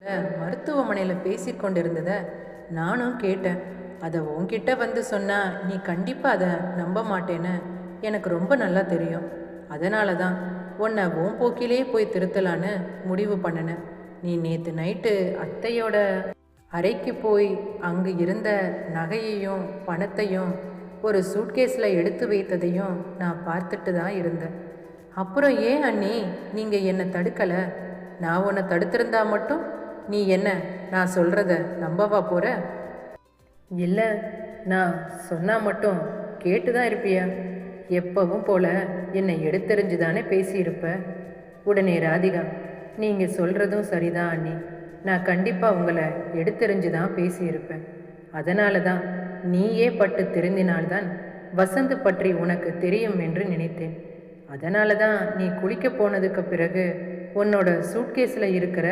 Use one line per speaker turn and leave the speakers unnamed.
மருத்துவமனையில் பேசி கொண்டிருந்ததை நானும் கேட்டேன். அதை உன்கிட்ட வந்து சொன்னா நீ கண்டிப்பாக அதை நம்ப மாட்டேன்னு எனக்கு ரொம்ப நல்லா தெரியும். அதனால தான் உன்னை உன் போக்கிலே போய் திருத்தலான்னு முடிவு பண்ணினேன். நீ நேற்று நைட்டு அத்தையோட அறைக்கு போய் அங்கு இருந்த நகையையும் பணத்தையும் ஒரு சூட்கேஸில் எடுத்து வைத்ததையும் நான் பார்த்துட்டு தான் இருந்தேன். அப்புறம் ஏன் அண்ணி நீங்கள் என்னை தடுக்கலை? நான் உன்னை தடுத்திருந்தா மட்டும் நீ என்ன நான் சொல்கிறத நம்பவா போகிற? இல்லை, நான் சொன்னால் மட்டும் கேட்டு தான் இருப்பியா? எப்பவும் போல என்னை எடுத்தெறிஞ்சு தானே பேசியிருப்ப. உடனே ராதிகா, நீங்கள் சொல்கிறதும் சரிதான் அண்ணி. நான் கண்டிப்பாக உங்களை எடுத்தெறிஞ்சு தான் பேசியிருப்பேன். அதனால தான் நீயே பட்டு திருந்தினால்தான் வசந்த் பற்றி உனக்கு தெரியும் என்று நினைத்தேன். அதனால தான் நீ குளிக்க போனதுக்கு பிறகு உன்னோட சூட்கேஸில் இருக்கிற